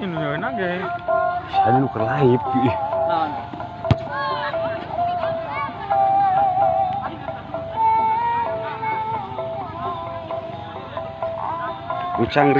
Ini nage. Saya lu kerlaip. Ricang.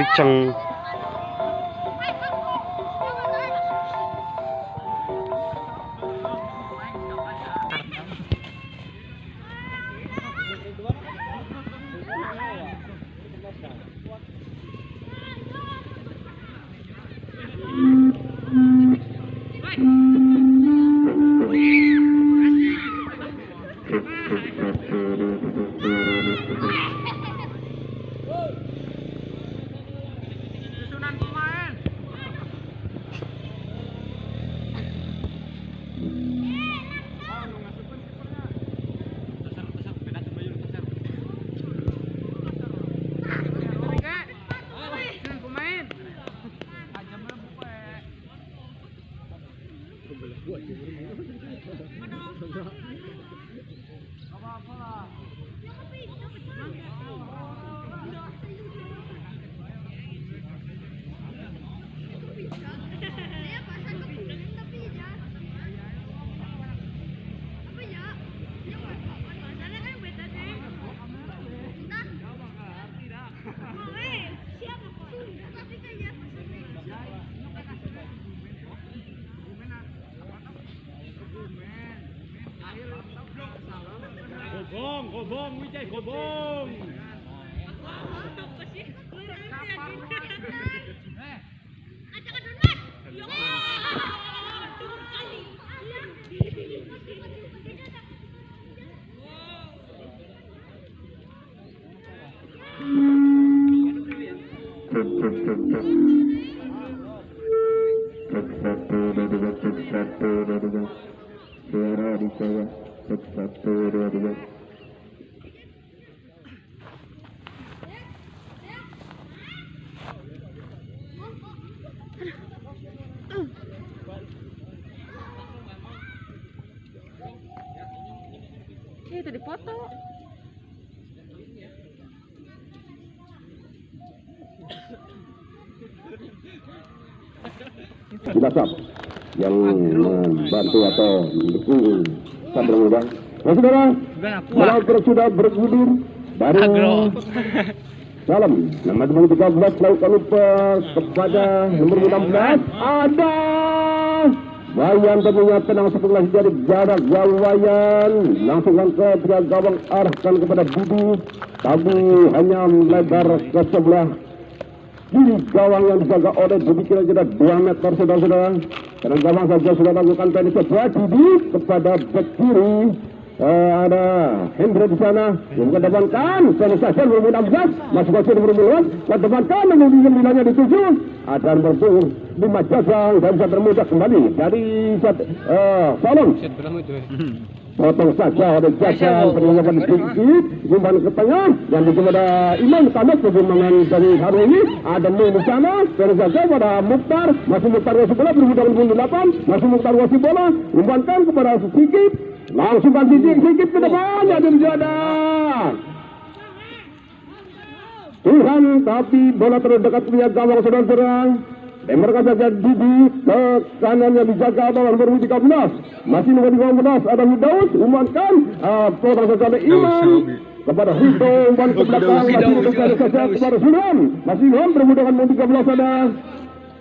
Gobong, Wijay, gobong. Itu dipoto. Silakan yang membantu atau mendukung Satria Muda. Nah, saudara, kalau sudah bergulir dari salam nama nomor 13 lakukan lupa kepada nomor 16 ada Wayan tentunya tenang setelah dari jarak jauh Wayan langsungkan ke pihak gawang arahkan kepada Budi tapi hanya melebar ke sebelah kiri gawang yang dijaga oleh Budi kira-kira 2 meter saudara-saudara karena gawang saja sudah lakukan penetrasi Budi kepada bek kiri. Ada Hendra di sana yang mengedepankan penetrasi nomor 16 masuk ke nomor 15 mengedepankan nomor 9-nya dituju akan bertemu 5 Jajang dan Satria Muda kembali dari Salon potong saja oleh Jajang peninggalan sedikit umpan ke tengah dan kepada Imam Tamat perkembangan dari hari ini ada di sana terus saja pada Mukhtar masih Mukhtar Wasi bola berhubungan dengan 8 masih Mukhtar Wasi bola umpankan kepada sedikit langsungkan sedikit ke depan ada menjadi Tuhan tapi bola terdekat punya gawang saudara-saudara Mereka saja Didi ke kanan yang dijaga oleh nomor 13 masih nomor 15 ada Hidaus umumkan potong saja oleh Iman kepada Hido umpan ke belakang masih saja kepada Sulhan masih Sulhan bertemu dengan nomor 13 ada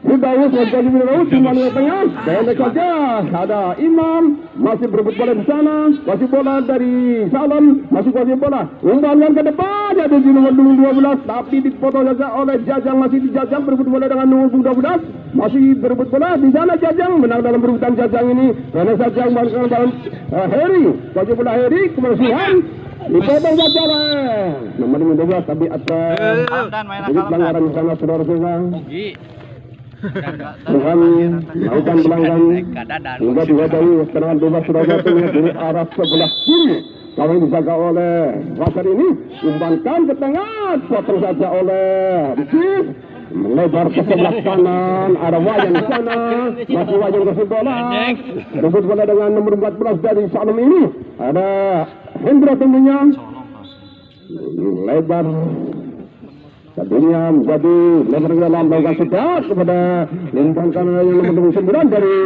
Hidaus dan Hidaus umpan ke tengah dan saja ada Imam masih berebut bola di sana masih bola dari Salam masih kuasai bola umpan ke depan ada di nomor 12 tapi dipotong saja oleh Jajang masih di Jajang berebut bola dengan nomor 12 masih berebut bola di sana Jajang menang dalam perebutan Jajang ini karena Jajang menang dalam Heri kuasai bola Heri kemudian dipotong saja oleh nomor 12 tapi atas pelanggaran di sana saudara-saudara Tuhan melakukan pelanggaran hingga diwadahi serangan bebas saudara dari arah sebelah kiri kalau dijaga oleh Wasar ini umpankan ke tengah potong saja oleh Rizky melebar ke sebelah kanan ada Wayan di sana masih Wayan ke bola rebut bola dengan nomor 14 dari Salam ini ada Hendra tentunya lebar Tentunya menjadi lebar dalam melakukan sedat kepada lintang kanan yang nomor 9 dari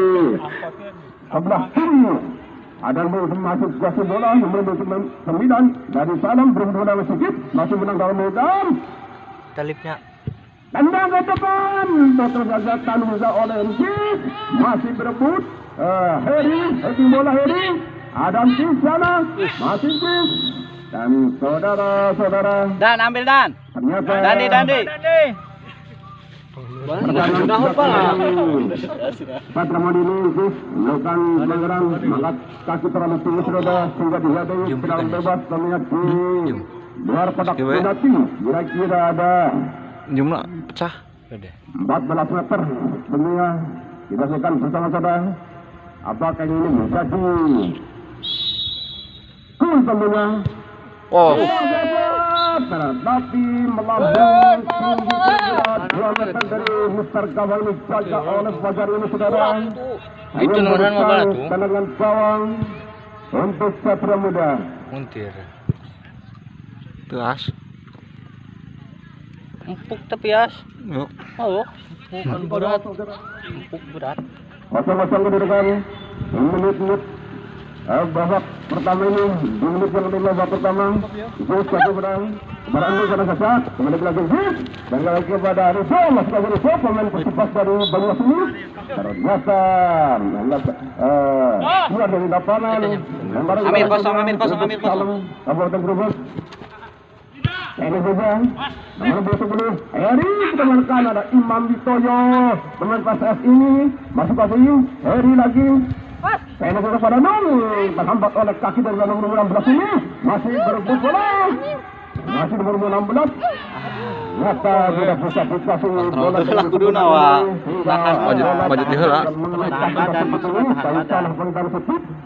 sebelah kiri. Ada masuk kasih bola nomor 9 dari Salam berbola sedikit masih menang dalam medan. Talipnya. Tendang ke depan, terjaga Tanuza oleh Ensis, masih berebut. Heri bola Heri. Adam di sana, masih Sis. Dan saudara-saudara. Dan ambil Dan. Ternyata Dandi. Sudah hafal lah. Patra Modini melakukan pelanggaran, mangkat kaki terlalu tinggi sudah sehingga dihadiri sedang bebas terlihat di luar kotak penalti. Kira-kira ada Jumlah pecah. 14 meter. Tentunya kita saksikan bersama-sama. Apakah ini menjadi gol tentunya? Oh. Tapi melambung tinggi 2 meter dari Mister Gawang dijaga oleh Fajar ini saudara. Itu noran mau bala tuh. Tendangan gawang untuk Satria Muda. Muntir. Tuas. Empuk tapi as. Yuk. Oh. Bukan berat. Empuk berat. Kosong-kosong kedudukan. Menit-menit babak pertama ini, di menit yang kedua babak pertama, Gus satu berang, berang karena sesat, kemudian lagi Gus, dan lagi kepada Rizal, masuk lagi Rizal, pemain Persipas dari Banyumas ini, ternyata, keluar dari lapangan, Amir kosong. Kabupaten Brebes, ini saja, nomor 20, Heri kita menekan ada Imam Witoyo, pemain PSS ini, masuk lagi, Heri lagi. Saya sudah pada terhambat oleh kaki dari nomor 16 ini, masih berebut bola, masih nomor 16. Nyata sudah pusat-pusat bola kudu nawa. Maju diheula.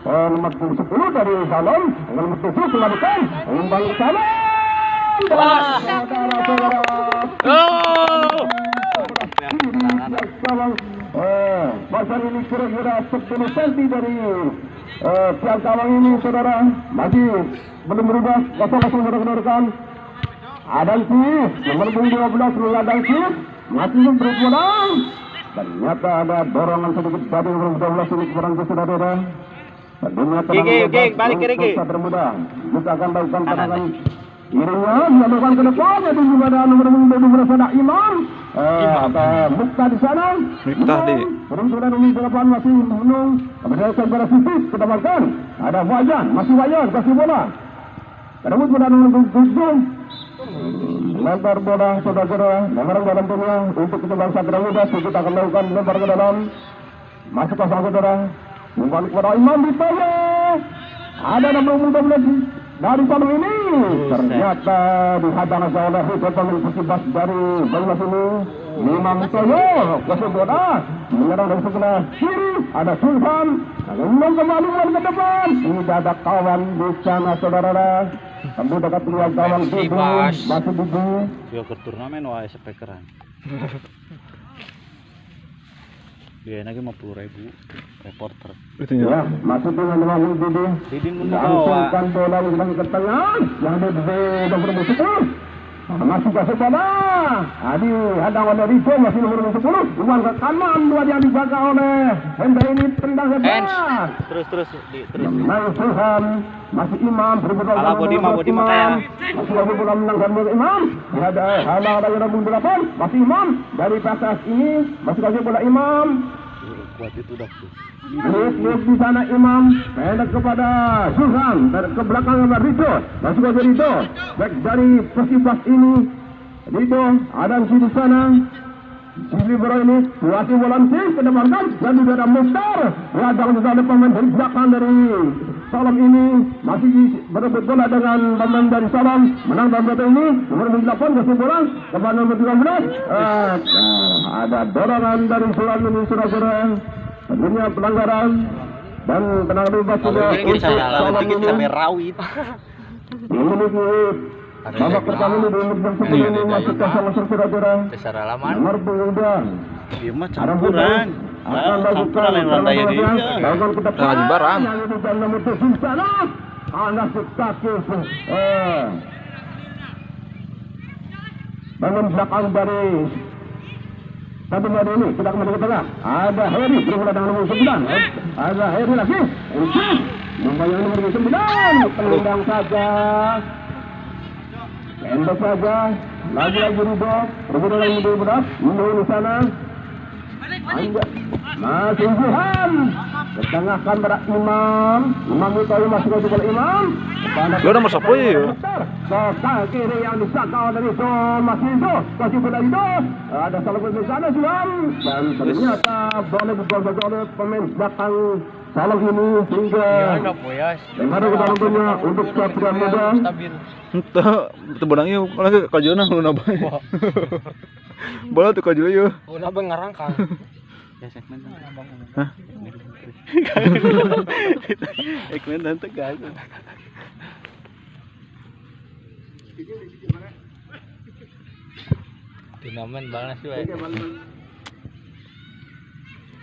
Nomor 10 dari Salom, nomor 7 kembalikan, umpan Salom. Pasar ini kira-kira 10 cm dari tiang kawang ini saudara, masih belum berubah, kosong-kosong saudara-saudarakan. Adangsi nomor 12 Adangsi masih berbola. Ternyata ada dorongan sedikit dari nomor 12 ini kurang saudara-saudara. Gigi, balik ke Gigi. Termuda kita akan lakukan tendangan irinya dilakukan ke depan, itu juga ada nomor 12 ada Imam. Mukhtar di sana. Mukhtar di. Sudah nomor 8 masih menung. Kemudian saudara Sipit kedapatkan. Ada Wajan, masih Wajan kasih bola. Kedaput pada nomor 7. Lempar bola saudara-saudara, nomor dalam tengah untuk kita bangsa Muda. Kita akan lakukan lempar ke dalam. Masuk ke saudara. Umpan kepada Imam Witoyo. Ada nomor 12 dari Salom ini. Ternyata dihadang oleh pemain Persibas dari Banyumas ini. Imam Witoyo kasih bola menyerang dari sebelah kiri. Ada Sultan umum kembali ke depan. Tidak ada kawan di sana saudara. Kamu dekat dengan kawan Dudu, masih Dudu. Yo ke turnamen wae speakeran. Dia lagi 50.000 reporter. Ya, masuk dengan Dudu. Didin Langsungkan bola ke tengah. Yang sudah bermusik. Masuk ke bola. Adi hadang oleh Rico masih nomor 10. Umpan ke kanan dua yang dijaga oleh Hendra ini tendang ke depan. Terus. Tuhan masih Imam berbola. Ala bodi makanya. Masih lagi bola menangkan bola Imam. Ada halang dari nomor 8. Masih Imam dari PSS ini masih lagi bola Imam. Kuat itu dah. Lihat di sana Imam pendek kepada Suhan ke belakang ada Rido, masuk ke Rido back dari Persibas ini. Rido ada di sana. Sisi Bro ini kuati volante ke depan kan dan juga ada Mukhtar. Hadang dari pemain dari belakang dari Salom ini masih berebut bola dengan pemain dari Salom. Menang dalam battle ini nomor 8 kasih bola kepada nomor 13. Ada dorongan dari Salom ini saudara. Tentunya pelanggaran dan tendangan bebas sudah untuk ini sampai rawit. Babak pertama ini di menit 10 ini masuk ke sama saudara. Besar halaman. Nomor 2. Dia mah campuran. Campuran lain lantai ini. Lagi barang. Nomor 7 sana. Anak kaki. bangun belakang dari satu dari ini sudah kembali ke tengah. Ada Heri bermula dengan nomor 9. Ada Heri lagi. Membayang nomor 9. Tendang saja. Endok saja. Lagi-lagi Rudo. Rudo lagi berat. Rudo di sana. Masih Zuhan. Ketengahkan pada Imam. Imam itu masih kepada Imam. Lo nomor 10 ya? Ke kiri yang disakau dari itu masih itu. Kasih pada itu. Ada salah di sana Zuhan. Dan ternyata boleh bergol oleh pemain belakang Salam ini sehingga yang ada ke dalam dunia untuk Satria Muda. Itu benangnya lagi kajuna lu nabay. Bola tuh kajuna yuk. Oh, nabang ngarangkang. Ya segmen. Hah? Segmen nanti guys. Dinamen banget sih, we.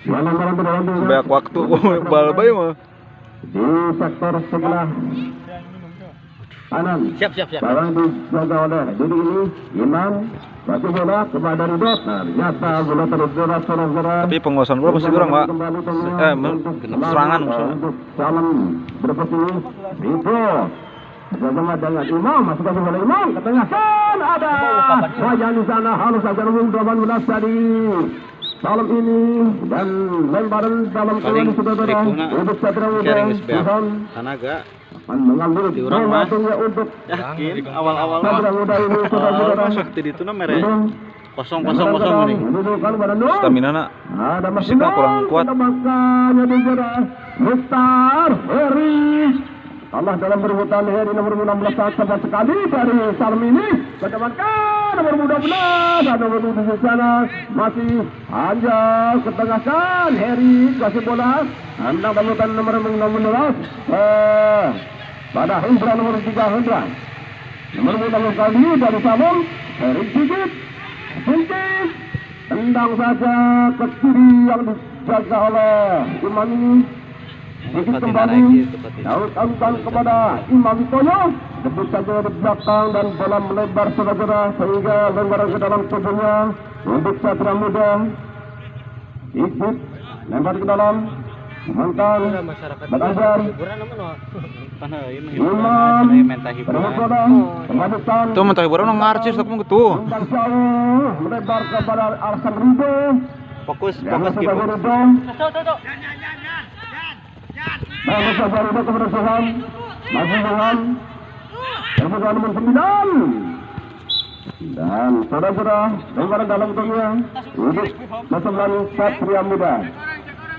Banyak waktu bal bay mah. Di sektor sebelah kanan. Siap. Sekarang dijaga oleh jadi ini Imam. Kasih bola kepada Ridho. Ternyata bola terjerat saudara. Tapi penguasaan bola pasti kurang, Pak. Serangan maksudnya. Untuk Salam berposisi Ridho. Bersama dengan Imam, masuk ke bola Imam, ke tengah kan ada wajah di sana, halus saja nomor 18 dari Salam ini dan lemparan dalam kawan saudara untuk Satria Muda Tuhan Tanaga akan mengambil momentumnya untuk Yakin awal-awal Satria Muda ini saudara. Sakti itu na mere. Kosong nih. Stamina nak. Ada Fisiknya kurang kuat. Makanya dijarah Mukhtar Heri Allah dalam perebutan Heri nomor 16 saat sekali dari Salam ini kedepankan nomor 12 ada nomor 7 di sana masih Anjal ketengahkan Heri kasih bola hendak perebutan nomor 16 pada Hendra nomor 3 Hendra nomor 16 kali dari Salam Heri sedikit suntik tendang saja ke kiri yang dijaga oleh Imam ini sedikit kembali lautkan kepada Imam Toyo debut saja di belakang dan bola melebar saudara sehingga lemparan ke dalam tubuhnya untuk Satria Muda ikut lempar ke dalam mantan Bagajar Imam kelanjutan Tuh mentah hiburan ngarcis aku mau gitu. melebar kepada Alasan Ridho Fokus gitu. Bagus saja Ridho kepada Tuhan masih dengan kebutuhan nomor 9 dan saudara-saudara lemparan dalam tengah untuk kesembilan Satria Muda.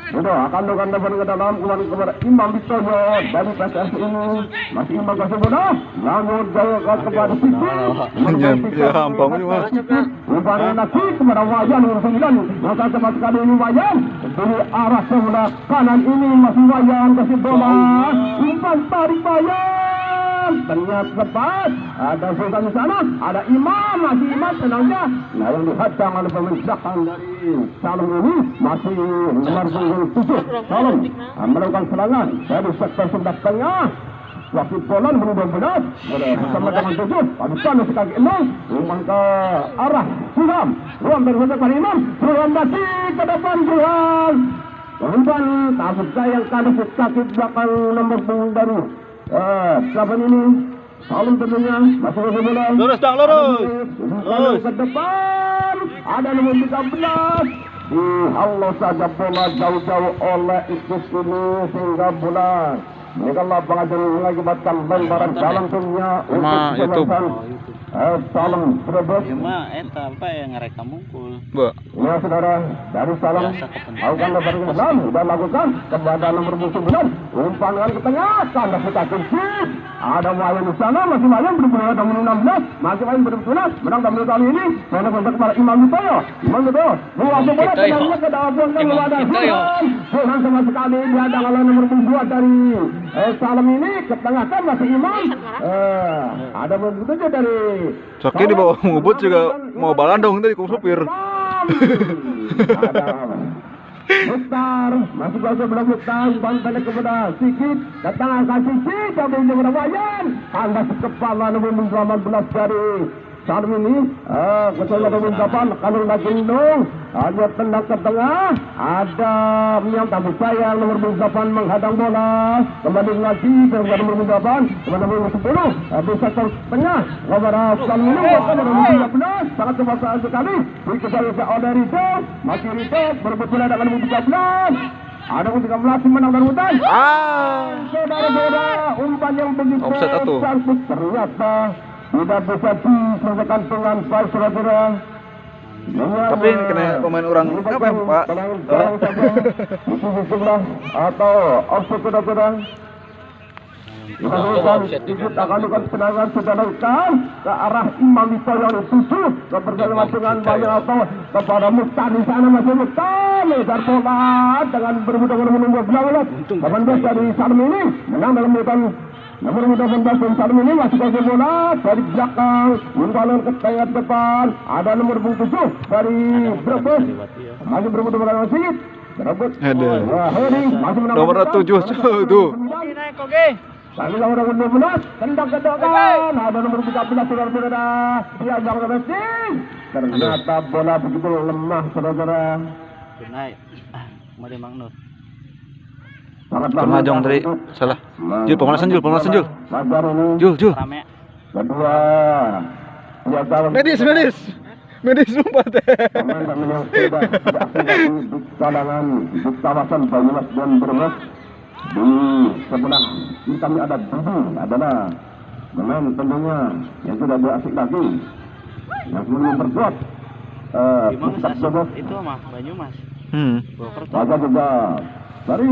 Udah akan dokan depan ke dalam kembali kepada Imam Bitoyo dari PSS ini masih Imam kasih bola namun jauh kepada Siti ya hampang ini mah. Umpan lagi kepada Wayan nomor 9 maka cepat sekali ini Wayan dari arah sebelah kanan ini masih Wayan kasih bola umpan tarik Wayan ternyata tepat ada Sultan di sana ada Imam masih Imam tenangnya nah yang dihadang oleh pemerintahan dari Salam ini masih nomor 7 Salam melakukan serangan dari sektor sebelah tengah wasit bola nomor 12 bersama dengan 7 padukan sekali Imam umpan ke arah Sulam ruang berhubung kepada Imam Sulam masih ke depan Sulam umpan tabut sayang kali sakit belakang nomor baru siapa ini Salam tentunya masih ke bola Lurus dong, lurus. Ke depan ada nomor 13 dihalau saja bola jauh-jauh oleh Ikus ini sehingga bola mereka lapangan mengakibatkan lemparan dalam timnya untuk YouTube. Salam berebut eta apa yang ngerekam mungkul. ya saudara dari Salam lakukan lemparan ke dalam dan lakukan kepada nomor 9 umpan ke tengah kandas kita kunci ada Wayan di sana masih Wayan berbeda nomor 16 masih Wayan berbeda menang dalam kali ini bola kontak kepada Imam Bitoyo luar bola tenangnya ke dalam belakang kepada Suhan sama sekali dihadang oleh nomor 2 dari Salam ini ke tengah kan masih Imam ada nomor 7 dari Soki di bawah ngubut juga mau balandong tadi ku supir. Mukhtar masih bisa belum Mukhtar umpan pendek kepada Sikit datang angka Sikit tapi kepada Wayan kandas kepala nomor 18 dari Saat ini kecuali ada ungkapan kalau lagi dong ada tendang ke tengah, ada yang tabu sayang nomor 8 menghadang bola, kembali lagi ke nomor 8 kepada nomor 10 di sektor tengah kepada saat ini nomor 13 sangat kebasaan sekali dikejar oleh Rito, masih Rito berebut bola dengan nomor 13. Ada umpan 13 menang dari hutan. Saudara-saudara, umpan yang begitu cantik ternyata tidak bisa diselesaikan dengan baik, saudara. Tapi ini kena pemain orang apa ya, Pak? Atau offset, saudara. Ikut akan serangan sudah lakukan ke arah Imam Wistoyo yang tujuh keberjalanan dengan banyak atau kepada Mukhtar di sana masih Mukhtar lebar bola dengan bermudah-mudah menunggu belakang 18 dari Salim ini menang dalam medan nomor 18 dan Salim ini masih kasih bola dari belakang umpan ke tengah depan ada nomor 7 dari Brebes masih bermudah-mudah masih berebut nomor 7 tuh. Kami nomor 12, tendang ke depan. Ada nomor 13, saudara-saudara. Dia jangan berhenti. Ternyata bola begitu lemah, saudara-saudara. Naik. Mari Mang Nur. Pernah jong dari salah. Jul pemanasan Jul. Jul. Rame. Kedua. Medis sumpah teh. Teman-teman yang tidak di kalangan di kawasan Banyumas dan Brebes. Di sebelah ini kami ada adalah pemain tentunya yang sudah berasik lagi yang belum berbuat itu mah Banyumas. Maka juga dari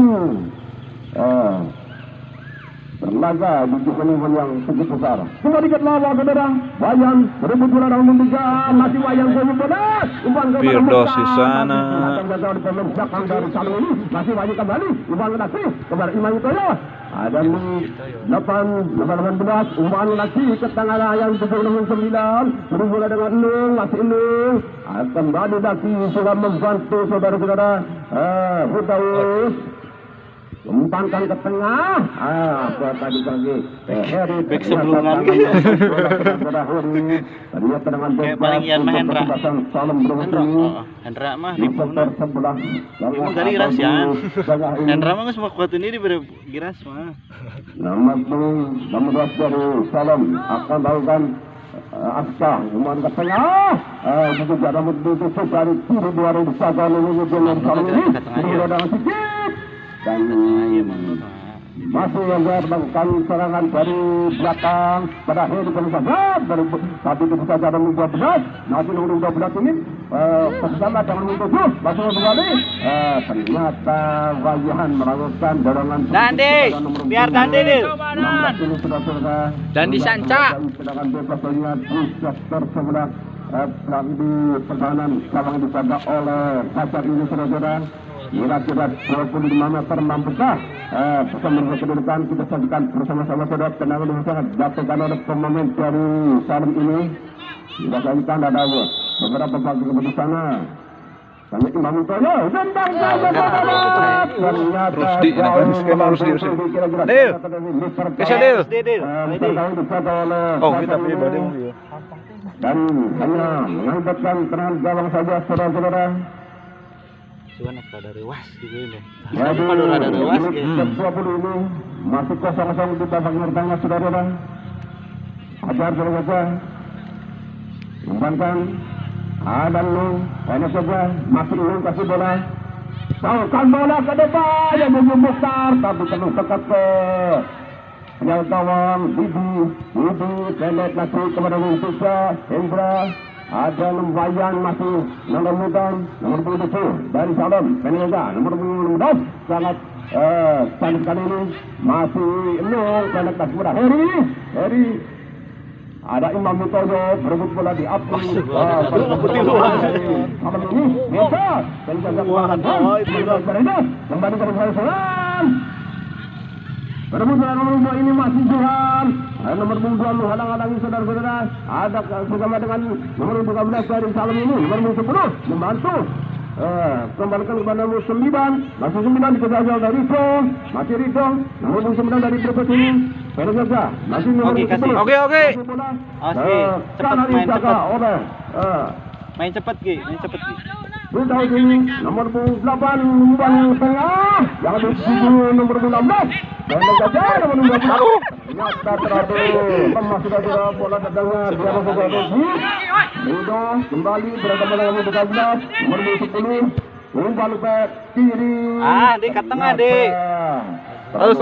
berlaga di event yang cukup besar. Cuma dikit lawan saudara. Wayan berebut bola dalam tiga masih Wayan berebut bola. Umpan ke Firdos di sana. Dari Salim ini masih Wayan kembali. Umpan lagi kepada Imam Wistoyo. Ada 18 umpan lagi ke tengah yang 79 berebut bola dengan Nung masih Nung. Kembali lagi sudah membantu saudara-saudara. Hutaus umpankan ke tengah. Apa tadi pagi? Heri back sebelumnya. Paling Ian mah Hendra. Hendra mah di sebelah. Emang dari giras ya. Hendra mah geus kuat ini di giras mah. Nomor 12 dari Salam akan lakukan Aska umpan ke tengah. Itu ada mutu dari kiri 2000 saja ini dengan Salam ini. Dengan sedikit dan masih yang melakukan serangan dari belakang pada akhir saja dari tapi itu bisa ada nomor 12 masih nomor 12 ini bersama dengan nomor 7 masuk kembali ternyata Wayan melakukan dorongan Dandi biar Dandi deh dan disanca sedangkan bebasnya di sektor sebelah di pertahanan sekarang dijaga oleh Fajar ini saudara. Kira-kira 25 meter mampukah bisa mereka kedudukan kita saksikan bersama-sama saudara tendangan yang sangat jatuhkan oleh pemain dari Salim ini. Kita saksikan ada beberapa pagi ke sana. Kami Imam Wistoyo tendang terus di skema harus di Dil. Kesya Dil. Oh kita pilih body mobil. Dan hanya mengangkatkan tenang gawang saja saudara-saudara. Suan pada rewas gitu ini. Jadi ada rewas gitu. 20 ini masih kosong-kosong di babak pertama saudara. Ajar saja. Umpankan. Ada lu, enak saja. Masih lu kasih bola. Saukan bola ke depan yang besar tapi terus dekat ke yang gawang Bibi pendek lagi kepada Wintusa Hendra. Ada Wayan masih nomor muda nomor 27 dari Salam Penega nomor 12 sangat cantik sekali ini masih Nung pendek lagi kepada Heri ada Imam Wistoyo berebut bola di atas Salam ini bisa dan jaga kembali ke Salam berebut bola nomor 2 ini masih Johan nomor 2 menghalang-halangi saudara-saudara. Ada bersama dengan nomor 13 dari Salim ini nomor 10 membantu kembalikan kepada nomor 9 masih 9 dikejar dari Rito masih Rito nomor 9 dari Brebes ini Terus saja. Masih nomor Oke, kasih. 10. Oke. Bola. Oke, cepet Kanan main dijaga cepet. oleh Main cepet Ki, main cepet Ki. sudah ini nomor 8 umpan tengah yang dituju nomor 16 dan saja nomor 16 ternyata terlalu lemah sudah bola datangnya dia masuk ke Rosi Rido kembali berada pada nomor 13 nomor 10 umpan ke kiri Di ke tengah, Dik. Halus.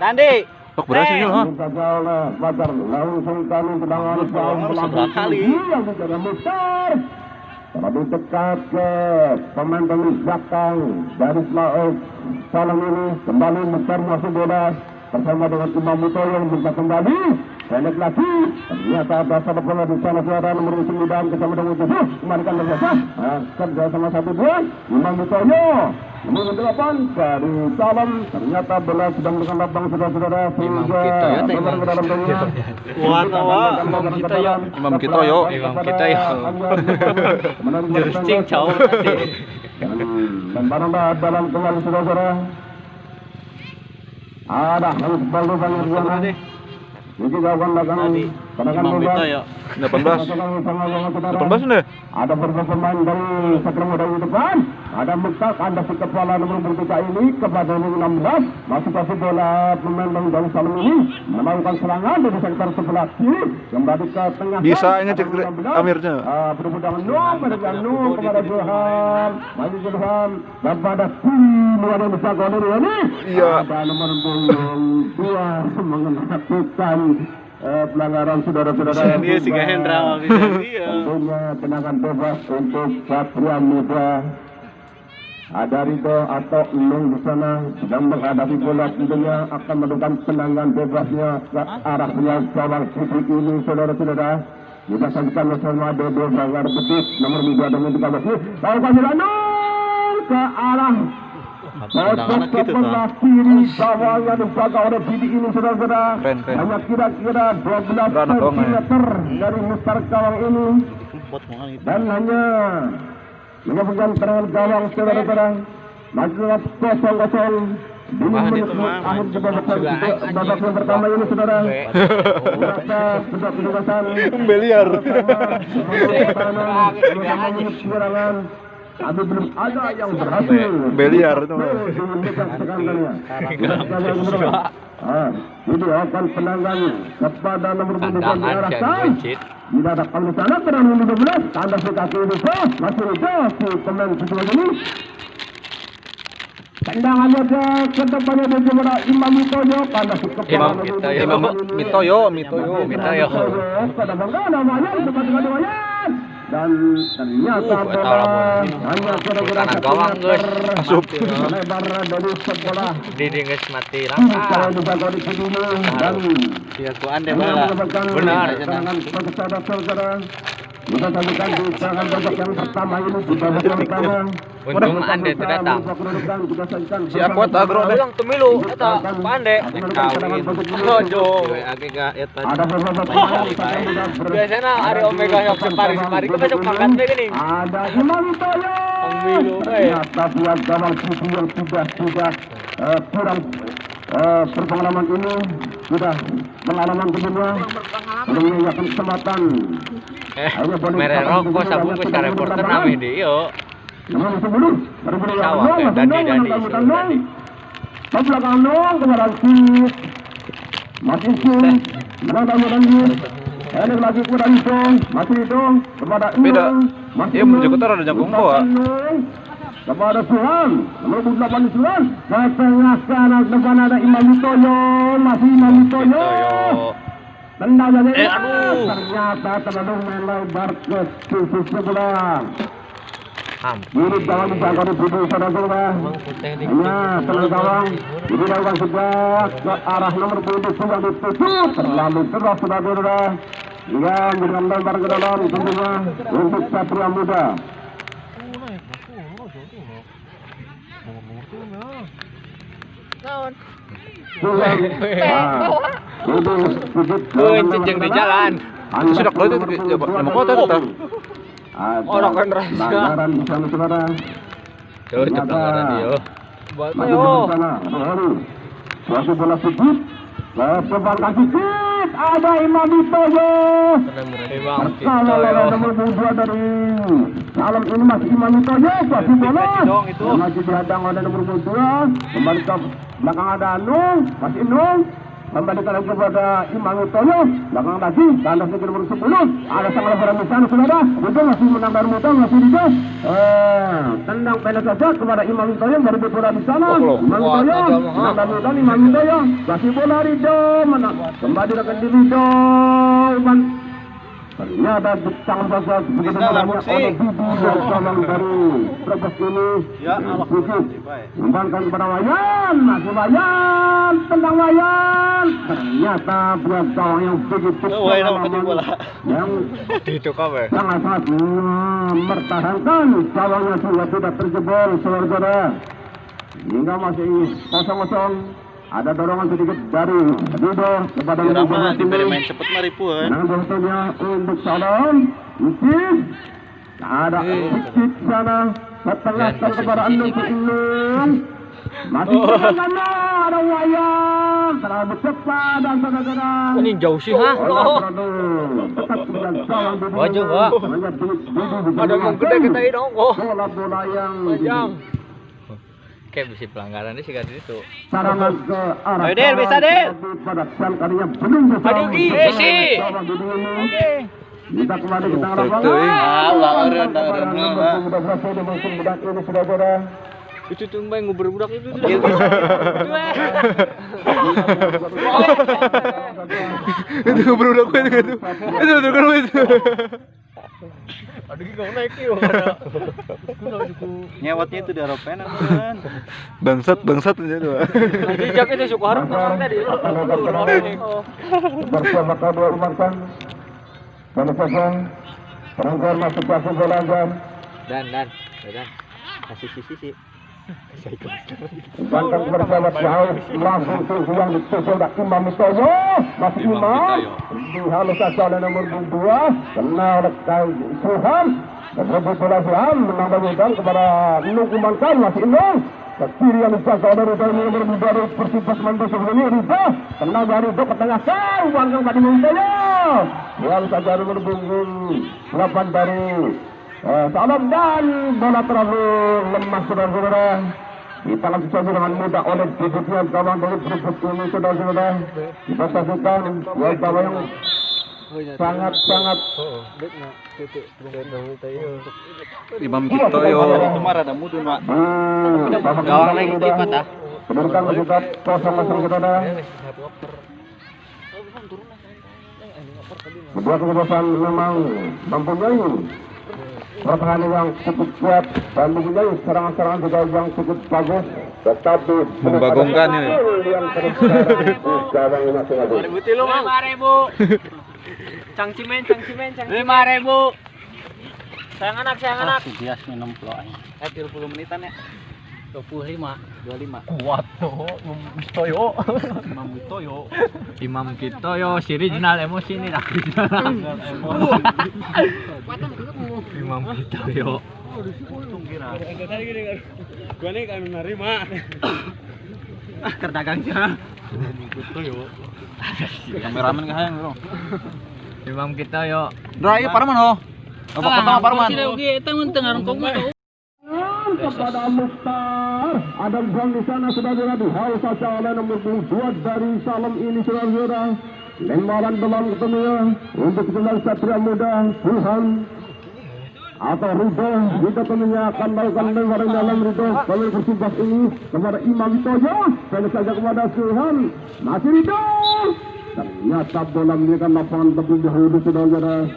Nandi. Tok berhasil yuk, ha. Langsung kami tendangan Seberapa kali? yang menjadi mutar. Terlalu dekat ke pemain belakang dari Salam ini kembali mutar masuk bola bersama dengan Imam Muto yang bisa kembali pendek lagi ternyata ada salah bola di sana suara nomor 9 bersama dengan Tujuh kembalikan berjasa kerja sama 1-2 Imam Mutoyo nomor 8 dari Salam ternyata bola sedang dengan lapang saudara-saudara sehingga nomor ke dalam dunia Imam kita yo. Jurus cincau dan barangnya dalam tengah saudara ada harus balu banyak sana jadi kawan dagang katakan Imam bebas Bito ya. 18 nih. ada beberapa pemain dari Satria Muda di depan ada Mekak ada si kepala nomor bertiga ini kepada nomor 16 masuk kasih bola pemain dari Salam ini melakukan serangan dari sektor sebelah kiri kembali ke tengah Bisa ini cek Amirnya. berhubung dengan Nuh pada Nuh kepada Johan maju Johan dan pada tim yang bisa gol ini Iya. ada nomor 2 mengenai pelanggaran saudara-saudara Dia si Hendra bisa dia. tentunya tendangan bebas untuk Satria Muda ada Rido atau Nung di sana sedang menghadapi bola tentunya akan melakukan tendangan bebasnya ke arah gawang putri ini saudara-saudara kita saksikan bersama Dodo Bangar Betis nomor 2 dengan 13 ini lakukan Nung ke arah Tendangan gitu sebelah tuh. kiri bawah yang dijaga oleh Didi ini saudara-saudara Keren. hanya kira-kira 12 Beranak dong, ya. cm dari mutar gawang ini Buat mahal itu. dan hanya menyebutkan terangan gawang saudara-saudara masih 0-0 di Mahal menit itu, Mang. akhir babak yang pertama ini saudara merasa sudah penugasan Beliar. serangan tapi belum ada yang berhasil Beliar itu. Ini akan penangan kepada nomor 12 diarahkan. Tidak ada kalau sana terang 12 tanda si kaki itu masih ada si pemain kedua ini. Tendangannya ke depannya dari kepada Imam Mitoyo tanda si kepala Imam Mitoyo. pada bangga namanya tempat-tempat riwayat dan ternyata bola hanya kira-kira Asup. lebar dari sebelah Didinges mati kalau dijaga di sini dan Sia kuan deh bala. benar dengan saudara-saudara kita saksikan di serangan babak yang pertama ini di babak yang pertama Untung Ande tidak datang. Siap kuat agro deh. Ulang tumilu eta Ande Ojo ada beberapa pemain biasanya Ari Omega yang separi-separi kita besok makan kayak gini ada Imam Toyo Milu ternyata dia gawang putih yang sudah kurang berpengalaman ini sudah pengalaman kedua belum menyiapkan kesempatan mere rokok sabungkus ka reporter nami di yo nomor 10 Sawah, kayak Dandi, ke belakang dong kepada Sis masih Sis berada lanjut enak lagi kepada itu masih itu kepada Beda. masih Iya, menuju kota ada jangkung bawa. kepada Tuhan nomor 8 Tuhan ke tengah kanan depan ada Imam Mitoyo masih Imam Mitoyo tendang dari ternyata terlalu melebar ke sisi sebelah mirip gawang dijaga di sini saudara-saudara hanya terlalu gawang ini dilakukan sejak ke arah nomor 7 yang dituju terlalu keras saudara-saudara yang dengan lebar ke dalam tentunya untuk Satria Muda Cicing di jalan. Itu sudah keluar itu nama kota itu. Orang kan pelanggaran di sana saudara. Tuh, pelanggaran dia. Masih di sana. Suatu bola sedikit Depan kaki kit ada Imam Witoyo. Kalau nomor 2 dari Salam ini masih Imam Witoyo, masih bola. Masih dihadang oleh nomor 2. Kembali ke belakang ada Anung, masih Anung. Kembalikan lagi kepada Imam Witoyo. Belakang lagi, tanda ke nomor 10. Ada sang lebaran di sana sudah ada. Betul masih menang dari mudah, masih di tendang pendek saja kepada Imam Witoyo dari bola di sana. Imam Witoyo, menang dari mudah Imam Witoyo. Masih bola Rido, menang. Kembali lagi di Rido. Ternyata sang saja begitu banyak oleh Bibi dan Salam dari Brebes ini. Ya Allah. Kembalikan kepada Wayan, masih Wayan, tendang Wayan. Ternyata buat gawang yang begitu yang sangat-sangat mempertahankan gawangnya sudah tidak terjebol, saudara. Hingga masih 0-0. Ada dorongan sedikit dari Rido kepada Rama diberi main cepet mari puan. Nah, tentunya untuk Salam, Isis. Ada Isis sana, setengahkan kepada Anung Inung. Masih sana ada Wayan, terlalu cepat dan saudara. Ini jauh sih ha. Tetap dengan gawang Bibi. Wajah, Pak. Ada yang gede kita ini dong. Bola-bola yang Kayak bisa pelanggaran sih kan itu. Sarangan ke arah. Ayo, Der, bisa, Der. Pada siang kalinya belum bisa. Aduh, Gi. Kita kembali ke tangan lapangan. Itu tuh mbak ngobrol budak itu. Itu ngobrol aku itu. Itu kan itu. Aduh gak naik yuk. Nyewatnya itu di Eropa kan. Bangsat aja tuh. Jejak itu Soekarno tadi. Bersama kedua umatkan. Penutupan perangkat masuk pasang bolangan. Dan kasih sisi. Bantang bersama jauh langsung tuh yang ditusul dak Imam Witoyo. Masih Imam. Dihalus saja oleh nomor 2. Kena oleh Suhan. Rebut bola Suhan menambah udang kepada Inung Kumankan. Masih Inung. Ke kiri yang dijaga oleh nomor 2 dari Persibas Mando sebelumnya Rido. Kena dari Rido ke tengah kau. Bantang tadi Witoyo. Dihalus saja nomor 8 dari Salam dan bola terlalu lemah saudara-saudara. Kita akan dicoba dengan mudah oleh bibitnya gawang dari Brebes ini saudara-saudara. Kita saksikan gawang yang sangat-sangat Imam Witoyo. Kemarin ada mudun pak. Gawang lagi cepat ah. Berikan juga kosong saudara. Kedua keputusan memang mempunyai pertahanan yang cukup kuat dan mempunyai serangan-serangan juga yang cukup bagus, tetapi Membagongkan ini. yang terus sekarang ini masih ada. 5.000. Cangcimen. 5.000. Sayang anak. Bias minum peluang. 30 menitan ya. 25. Kuat tuh, Imam Witoyo, si original emosi nih lah. Imam Witoyo. Gua nih kan menerima. Kerdagang siapa? Kameramen kah yang bro? Imam Witoyo. Dra, iya Parman ho. Apa Parman? Kepada Mukhtar ada gol di sana saudara dihalau saja oleh nomor 2 dari Salam ini saudara. Lemparan dalam ketemunya untuk kembali Satria Muda Tuhan atau Rido. Kita tentunya akan melakukan lemparan dalam Rido kalau Persibas ini kepada Imam Witoyo. Pendek saja kepada Tuhan. Masih Rido. Ternyata bola memberikan lapangan lebih dahulu saudara.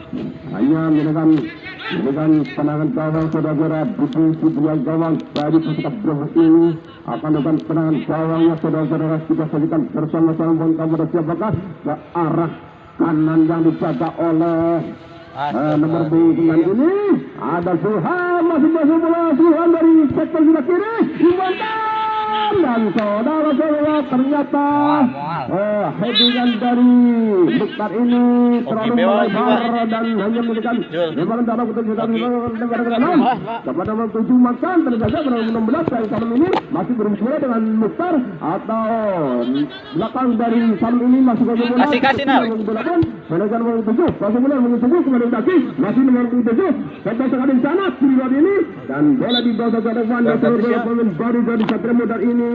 Hanya dengan penangan gawang saudara di sebelah gawang dari Persibas Brebes ini akan dengan penangan gawangnya saudara kita saksikan bersama-sama dan kepada siapakah ke arah kanan yang dijaga oleh nomor 9 ini ada Suhan masih bola Suhan dari sektor sebelah kiri Imantan dan saudara ternyata headingan dari Mukhtar ini terlalu melebar dan hanya memberikan lebaran dalam ketujuan kepada nomor 7 Makan terjaga pada nomor 16 dari Salem ini masih berbicara dengan Mukhtar atau belakang dari Salem ini masih Kasih Nal. menekan nomor 7 masih benar mengutuk kepada Daki masih nomor 7 sampai sekali di sana kiri ini dan bola di bawah ke depan dan pemain baru dari Satria Muda ini.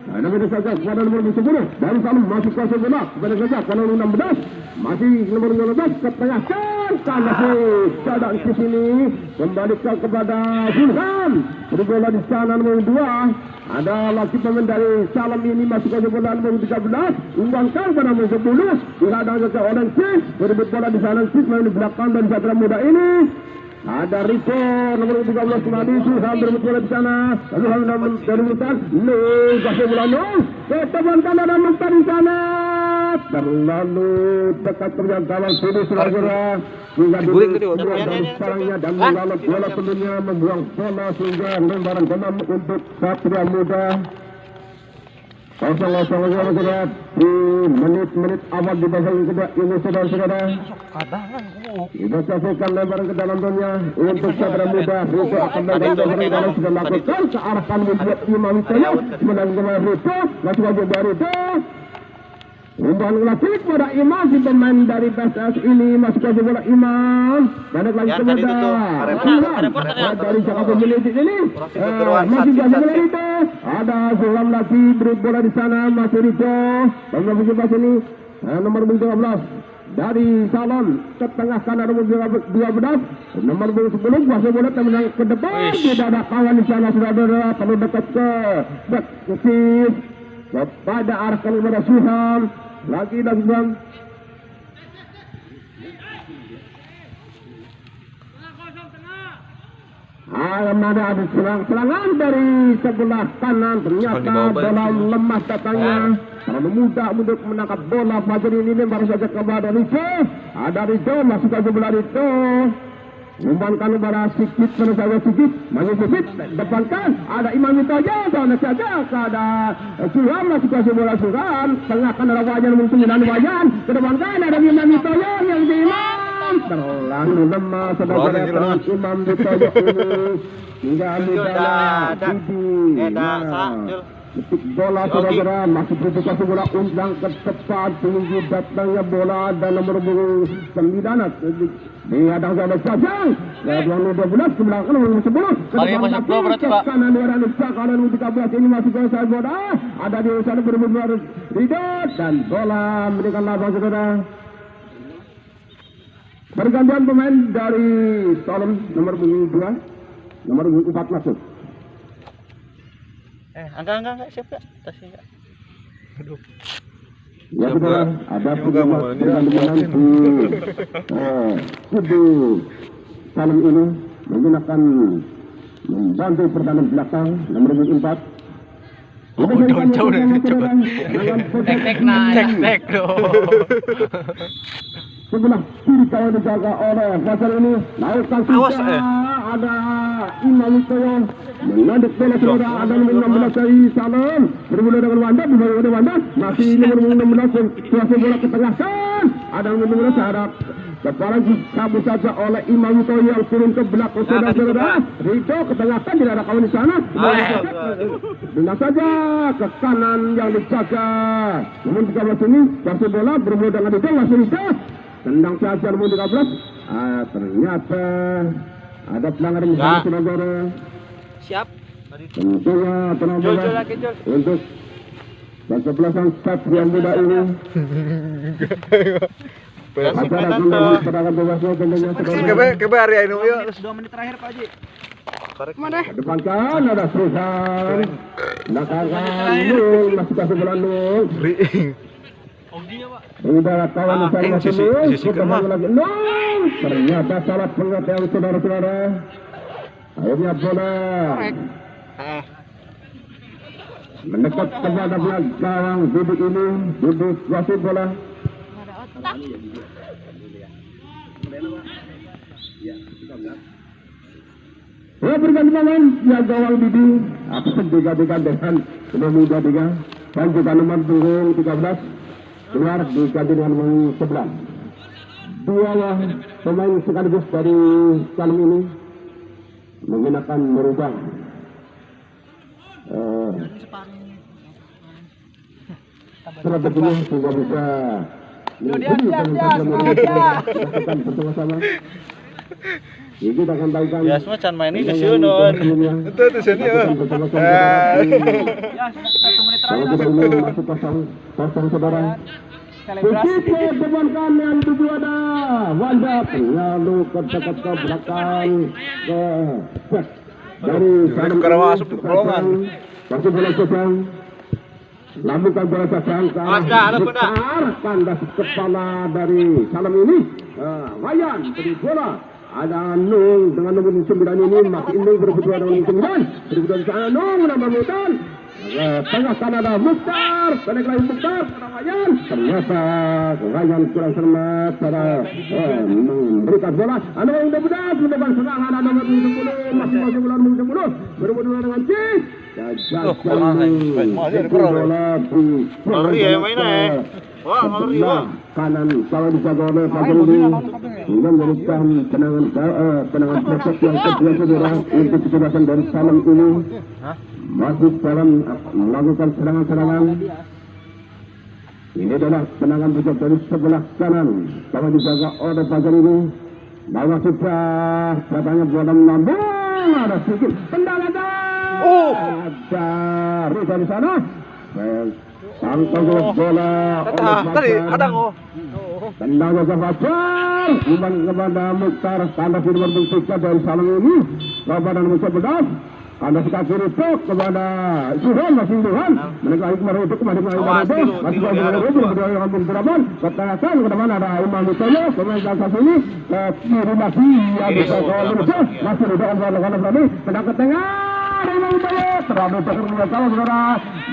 Nah, nomor saja pada nomor 10 dari Salem masih kuasa bola kepada saja pada nomor 16 masih nomor 15 ke tengah karena cadang ke sini kembalikan kepada Zulhan berbola di sana nomor 2 ada lagi pemain dari Salem ini masih kuasa bola nomor 13 umbangkan pada nomor 10 dihadang ke orang C berebut bola di sana sih main di belakang dan Satria Muda ini. Ada Rico nomor 13 kembali Zulhan berebut bola di sana Zulhan dari Mukhtar kasih bola ketemukan ada Mukhtar di sana terlalu dekat terjangkauan sini saudara hingga sarangnya dan melalui bola tentunya membuang bola sehingga lembaran keenam untuk Satria Muda. Kosong di menit-menit awal di babak kedua ini saudara-saudara. Dibacakan lebaran ke dalam dunia untuk Satria Muda. Rico akan melakukan sudah lakukan ke arah kanan membuat Imam Hidayah menanggung Rico masih wajib dari Rico. Umpan lagi kepada Imam si pemain dari PSS ini masih kasih bola Imam balik lagi kepada dari Jakarta United ini masih kasih bola itu ada Zulhan lagi beri bola di sana masih Rico dan memiliki pas ini nomor 13 dari Salem ke tengah kanan nomor 12 nomor 10 kuasa bola menang ke depan tidak ada kawan di sana saudara perlu dekat ke back kepada arah kepada Zulhan lagi bang ada serangan dari sebelah kanan ternyata bola lemah datangnya terlalu mudah untuk menangkap bola Fajar ini baru saja kepada Rico ada Rico masuk ke bola Rico umpankan kepada Sikit menuju Sikit masih Sikit depankan ada Imam Hidayah sana saja ada Zulhan masih kasih bola Zulhan tengah kan ada Wayan nomor 9 Wayan kedepankan ada Imam Hidayah yang di Imam terlalu lemah saudara Imam Hidayah ini hingga mudah detik bola saudara masih kasih bola undang ke depan tunggu datangnya bola dan nomor 9 dihadang oleh Sajang nomor 12 ke belakang nomor 10 ke kanan kanan 13 ini masih kuasa bola ada di sana berbunyi Ridho dan bola memberikan lapang saudara pergantian pemain dari Salem nomor 2 nomor 4 masuk enggak siap enggak tasnya enggak aduh ya sudah ada pergantian kudu Salem ini mungkin akan membantu pertahanan belakang nomor 4 jauh tek sebelah kiri kalau dijaga oleh Fajar ini naikkan kita ada Imam Hidayah mengaduk bola saudara ada nomor 16 dari Salem bermula dengan Wanda bermula Wanda masih nomor 16 kuasa bola ke tengah kan ada nomor 16 ada kepala dicabut saja oleh Imam Hidayah yang turun ke belakang saudara-saudara Rico ke tengah kan tidak ada kawan di sana benar saja ke kanan yang dijaga nomor 13 ini kuasa bola bermula dengan Rico masih Rico tendang saja nomor 13 ternyata ada pelanggaran di sana saudara siap tentunya penampilan untuk kesebelasan Satria Muda ini acara kembali perdagangan bebasnya tentunya kebe hari ini ya 2 menit terakhir Pak Haji mana depankan ada Susan belakangkan masih kasih bola nol udah kawan saya semua kita lagi nol ternyata salah pengertian saudara-saudara akhirnya bola mendekat kepada belakang duduk ini duduk wasit bola ya berganti pemain ya gawang Didi apa 3-3 dengan nomor 23 dan juga nomor 13 keluar diganti dengan pemain sebelah. Dua pemain sekaligus dari Salam ini mungkin akan merubah strateginya sehingga bisa melakukan bersama-sama. Jadi kita akan tahukan. Ya semua can main ini sih non. Itu sini ya. Kalau kita ini masuk kosong saudara. Begitu depan kanan itu ada Wanda lalu ke belakang ke dari Salam karena masuk ke kolongan. Masuk bola kosong. Lambungkan bola kosong kandas kepala dari Salam ini. Wayan beri bola. Ada Nung dengan nomor 9 ini masih Nung berberdua dengan 9. Berberdua di sana Nung menambah hutan. Tengah sana ada Mukhtar. Balik lagi Mukhtar pada Wayan. Ternyata Wayan kurang cermat pada memberikan bola. Ada yang mudah mendepan serangan ada nomor 10 masih bola nomor 10 berberdua dengan Cis. Bola di Ngeri ya mainnya. Wah, ngeri ya. Kanan kalau dijaga oleh Fadli hingga memberikan tenangan proses yang kedua saudara untuk kecerdasan dari Salam ini masih dalam melakukan serangan-serangan. Ini adalah tenangan bujang dari sebelah kanan kalau dijaga oleh Fajar ini. Bawah sudah katanya bola melambung ada sedikit tendangan ada Reza di sana. Tangkap bola Tadi ada kok. tendangnya ke Fajar imbang kepada Mukhtar tanda di nomor 3 dari Salam ini kepada nomor 11 tanda kaki rutuk kepada Zuhan masih Zuhan mereka ikut merutuk kembali ke Ibadah masih merutuk berdua dengan Binturaban ketaatan ke mana ada Imam Mutoyo pemain kasas ini ke kiri lagi yang bisa kawal merutuk masih rutuk kanan berani pedang ke tengah Imam Mutoyo terlalu terkena salah saudara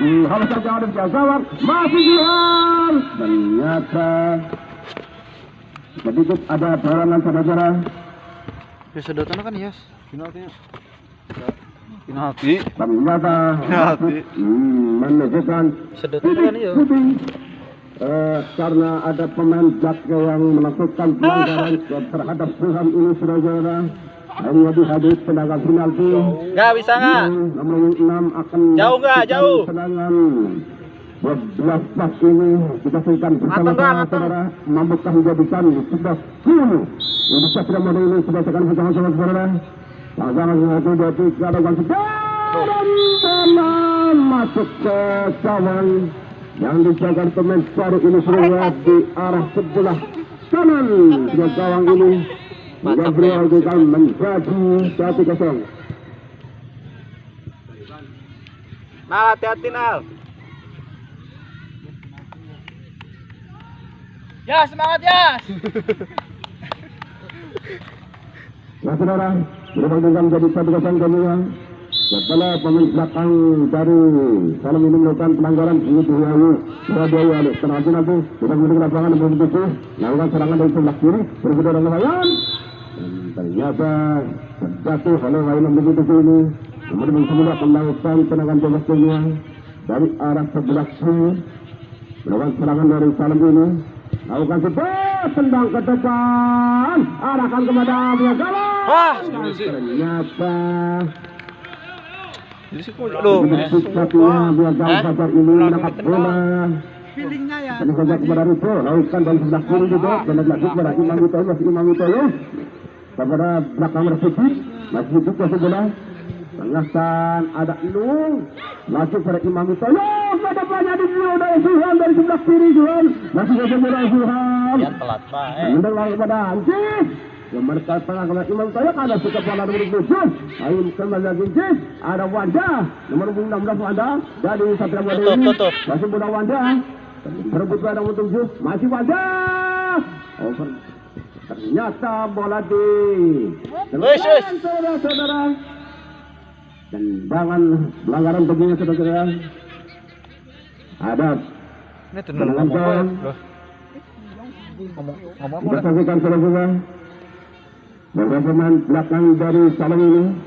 harus saja ada jawab masih Zuhan ternyata sedikit ada dorongan saudara. Ya sedotan kan Yas. Penalti. Penalti. Ternyata menunjukkan Sedotan kan ya. karena ada pemain Jakke yang melakukan pelanggaran terhadap Suham ini saudara. Hanya dihadir tendangan penalti. Enggak bisa enggak? Nomor 6 akan Jauh nggak? Jauh. Tendangan 12 pas ini kita saksikan bersama-sama saudara. Mampukah menjadikan 11 10. Untuk sudah model ini sudah sekarang bersama-sama saudara. Pasangan 1 2 3 lakukan sekarang bola masuk ke cawan yang dijaga pemain baru ini saudara di arah sebelah kanan dengan gawang ini. Gabriel Gugal menjadi 1-0. Nal hati-hati Nal. Ya semangat ya. Nah saudara, berubah menjadi 1-0 kedua. Setelah pemain belakang dari Salam ini melakukan pelanggaran begitu Surabaya penalti nanti kita menuju ke lapangan nomor 7 lakukan serangan dari sebelah kiri berbeda dengan Wayan dan ternyata terjatuh oleh Wayan nomor 7 ini kemudian semula melakukan tendangan bebas dunia dari arah sebelah kiri melakukan serangan dari Salam ini lakukan sebuah tendang ke depan arahkan kepada Abia Galang ternyata Aduh. ini mendapat bola. Feelingnya ya. Tadi saja kepada Rito, lakukan dan sebelah kiri juga, dan lagi kepada Imam Mutoyo, masih Imam Mutoyo. Kepada belakang Resiki, masih juga sebelah. Tengahkan ada Inung, masuk pada Imam Mutoyo. Pada banyak di sini ada Zuhan dari sebelah kiri Zuhan, masih saja bola Zuhan. Yang telat Pak. Mendengar kepada Anjis. Yang mereka tengah kena Imam Tayyip ada suka bola nomor 7 ayo kembali lagi Jis ada Wanda nomor 16 Wanda dari Satria Muda ini masih bola Wanda berebut pada nomor 7 masih Wanda over ternyata bola di saudara-saudara tendangan pelanggaran begini saudara ada Ini tendangan ngomong kita saksikan saudara pemain belakang dari Salam ini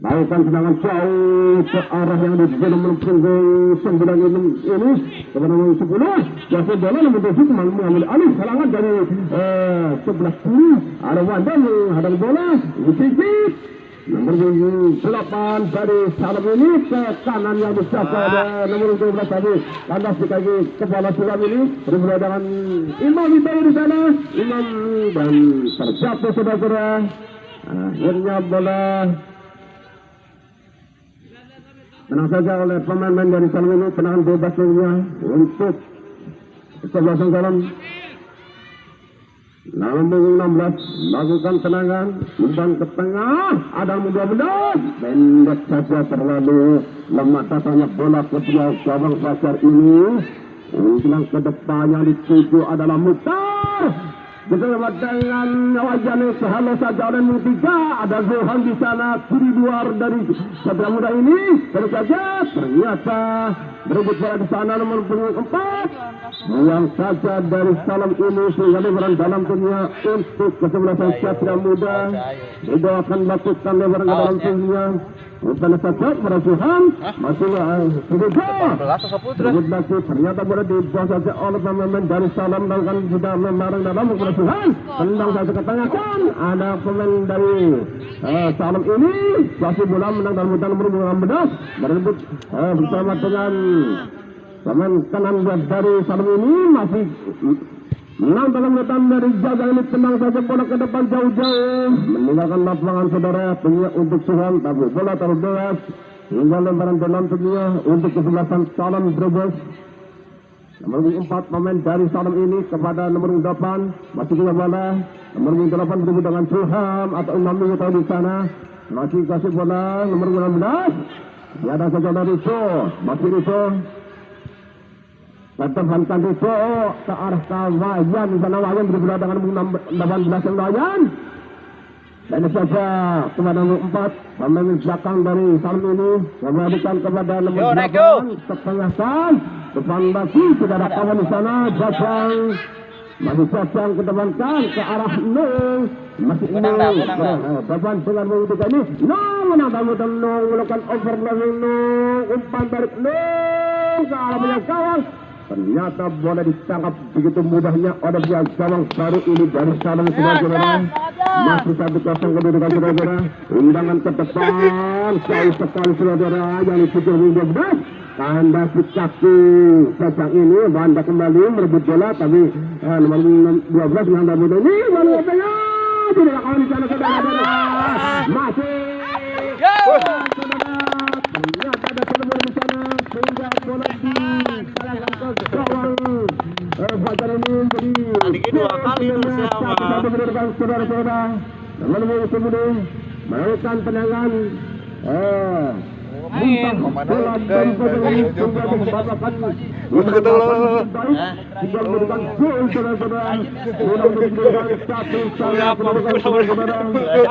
Melakukan tendangan jauh ke arah yang di nomor punggung 9 ini kepada nomor 10. Jasa bola nomor 7 mengambil alih serangan dari sebelah kiri. Ada Wanda menghadang bola. Sedikit. Nomor 8 dari Salam ini ke kanan yang dijaga ada nomor 12 tadi. Kandas dikaki kepala Sulam ini bermula dengan Imam Hidayah di sana. Imam dan terjatuh saudara. Akhirnya bola tenang saja oleh pemain-pemain dari Salam ini. Tenangan bebas untuk kesebelasan Salam. Nomor 16 lakukan tenangan umpan ke tengah, ada mudah benar pendek saja terlalu lemah datangnya bola ke gawang Fajar ini. Menjelang ke depannya dituju adalah Mukhtar. Bersama dengan Wajan sehalo saja oleh nomor 3 ada Zohan di sana kiri luar dari Satria Muda ini. Terus saja ternyata berebut bola di sana nomor 4 yang saja dari Salam ini sehingga lebaran dalam dunia untuk kesebelasan Satria Muda. Itu akan melakukan lebaran ke dalam dunia. Bukan saja merasuhan masih berebut lagi ternyata bola dibawa saja oleh pemain dari Salam dan sudah memarang dalam merasuhan. Tendang saja ke tengah kan ada pemain dari Salam ini masih bola menang dalam hutan nomor 16 berebut bersama dengan pemain kanan dari Salam ini masih menang dalam hutan dari jaga ini. Tenang saja bola ke depan jauh-jauh meninggalkan lapangan saudara punya untuk Suhan tapi bola terderas hingga lemparan dalam tentunya untuk kesebelasan Salam Brebes. Nomor 4 pemain dari Salam ini kepada nomor 8 masih punya bola. Nomor 8 berebut dengan Suham atau Imam Minggu di sana masih kasih bola nomor 16. Ada saja dari Riso masih Riso. Terbankan Riso ke arah Wayan di sana. Wayan berbeda dengan 18 yang Wayan. Dan saja kepada nomor 4 pemain belakang dari Salam ini memberikan kepada nomor 8 kepengasan depan lagi sudah ada kawan di sana. Jajang masih Jajang kedepankan ke arah Nung masih Nung depan dengan membutuhkan ini Nung menang Nung melakukan overlapping Nung umpan balik Nung ke arah punya kawan. Ternyata bola ditangkap begitu mudahnya oleh pihak gawang baru ini dari Salam saudara-saudara. Masih 1-0 kedudukan saudara-saudara. Undangan ke depan jauh sekali saudara yang dituju 12. Tanda si kaki Jajang ini Banda kembali merebut bola tapi nomor 12 menghadap muda ini lalu katanya tidak kawan di sana saudara-saudara. Masih saudara. Ternyata ada saudara di sana sehingga bola di Fajar ini jadi dua kali bersama saudara-saudara lalu kemudian melakukan tendangan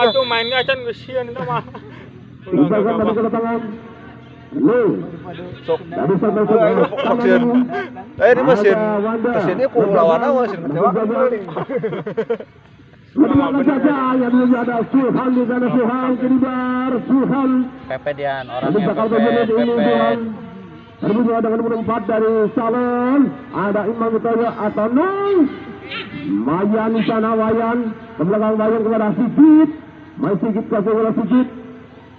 Aduh mainnya acan kesian itu mah. Dari vaksin. Ini mesin. Mesinnya ku lawan awas mesin kecewa. Bagaimana saja yang ada Suhan di sana Suhan Kiribar Suhan. Pepe Dian orangnya Pepe. Berbeda dengan nomor 4 dari Salam ada Imam Hidayah atau Nung. Wayan di sana Wayan ke belakang Wayan kepada Sigit. Main Sigit ke sebelah Sigit.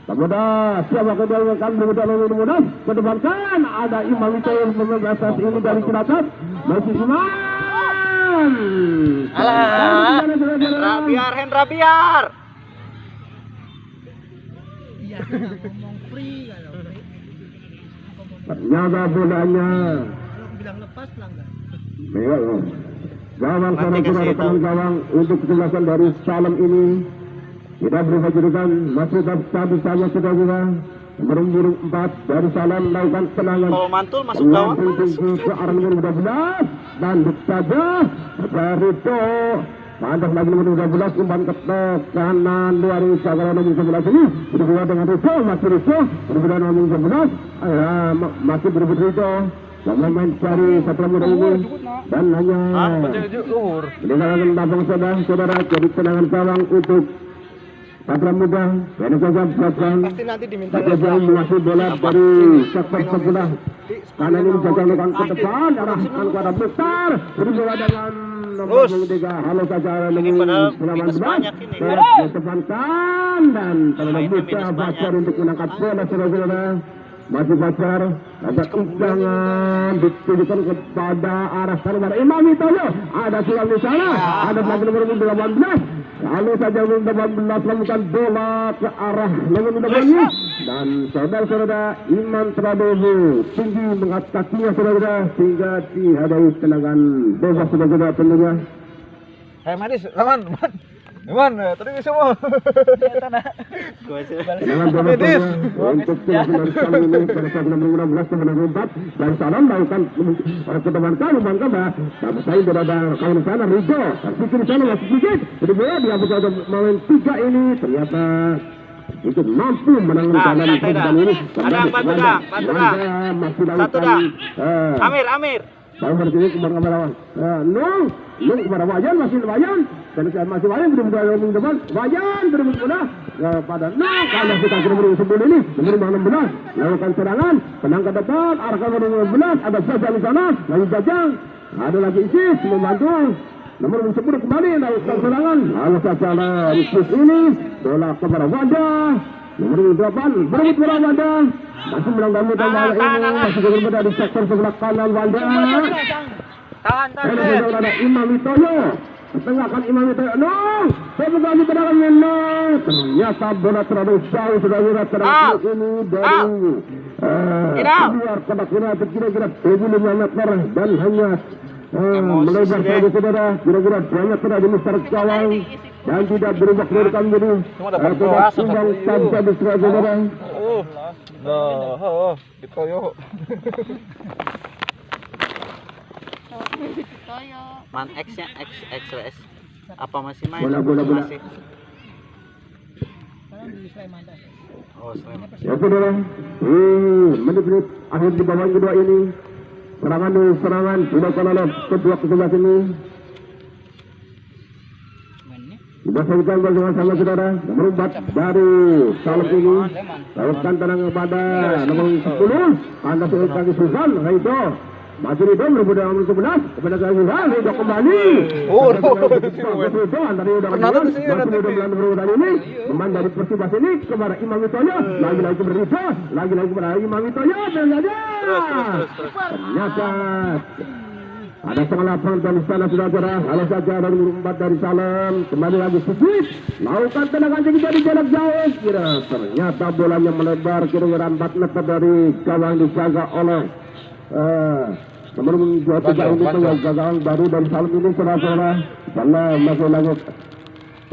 Kemudian siapa kedua yang akan berbeda mudah kedepankan ada Imam Hidayah memegang ini dari Cilacap masih Imam. Alah, Hendra biar. Iya, ngomong free kalau free. Ternyata bolanya. Kalau bilang lepas pelanggan. Gawang sana gawang untuk kesebelasan dari Salam ini. Kita berubah jurukan masih satu saja sudah juga burung 4 dari Salam melakukan tenangan. Kalau mantul masuk gawang ke arah nomor 12 dan saja dari itu pantas lagi nomor 12 umpan ke kanan luar usaha nomor 11 ini berdua dengan Riso masih Riso berbeda nomor 11 masih berebut Riso pemain dari Satria Muda ini dan hanya meninggalkan tabung saudara jadi tenangan gawang untuk Satria Muda, Bani Saja belakang. Pasti nanti diminta Saja menguasai bola dari sektor sebelah. Kanan ini menjaga ke depan, arahkan kepada Mukhtar. Berbola dengan nomor 23. Halo Saja Ini padahal minus banyak ini. Depankan dan terlalu Bacar untuk menangkap bola saudara-saudara. Masih Bacar, ada tendangan ditujukan kepada arah sana Imam Itoyo. Ada sulam di sana, ada lagi nomor 18. Lalu saja nomor 18 menemukan bola ke arah nomor 18 dan saudara-saudara Iman Prabowo tinggi mengatakinya saudara sehingga dihadapi tendangan bebas saudara tentunya. Hei manis, lawan. Iman, tadi semua. Dengan bola untuk tim kali ini pada saat nomor 16 nomor 4 dan salam melakukan ketemankan umpan kembali. Tapi saya berada kawan di sana Rijo, pikir di sana masih sedikit. Jadi bola dihapus oleh pemain 3 ini ternyata itu mampu menangani jalan ini. Ada bantu dah. Masih Satu dah. Amir. Tahu berarti kemana lawan. Nung kepada Wayan masih Wayan dan masih Wayan belum depan. Wayan belum bola pada Nung kalau kita nomor 10 ini nomor 16 lakukan serangan tenang ke depan arahkan nomor 15 ada Saja di sana lagi Jajang ada lagi Isis membantu nomor 10 kembali lakukan serangan lalu Saja Isis ini bola kepada Wadah nomor 8 berebut bola Wadah masih melanggar bola ini masih berada di sektor sebelah kanan Wadah. Tahan. Ada Imam Itoyo. Tengahkan Imam Itoyo. No! Saya bukan di pedangnya. No! Ternyata bola terlalu jauh. Saudara terakhir ini dari keluar kotak penalti kira-kira 75 meter dan hanya melebar saudara. Kira-kira banyak sudah di mistar gawang dan tidak berubah keluarkan jadi tumbang saja di saudara. Itoyo. Man X-nya X apa masih main? Bola. Masih. Sekarang di Sleman dah. Oh, Sleman. Ya saudara, menit-menit akhir di babak kedua ini serangan dilakukan oleh kedua petugas ini. Dibasahikan bersama-sama saudara, nomor 4 dari Salep ini lakukan tenang kepada nomor 10 anda sekali Susan Raido masih Raido merebut nomor 11 kepada Susan Raido kembali Raido antara Raido dan ini pemain dari Persibas ini kepada Imam Itoyo lagi-lagi berita lagi-lagi kepada Imam Itoyo dan ternyata ada setengah lapangan di sana saudara. Halo Saja dari nomor 4 dari Salem kembali lagi sedikit lakukan tendangan tinggi dari jarak jauh kira ternyata bolanya melebar kira-kira 4 meter dari gawang dijaga oleh nomor 23 ini gawang baru dari Salem ini saudara. Salem masih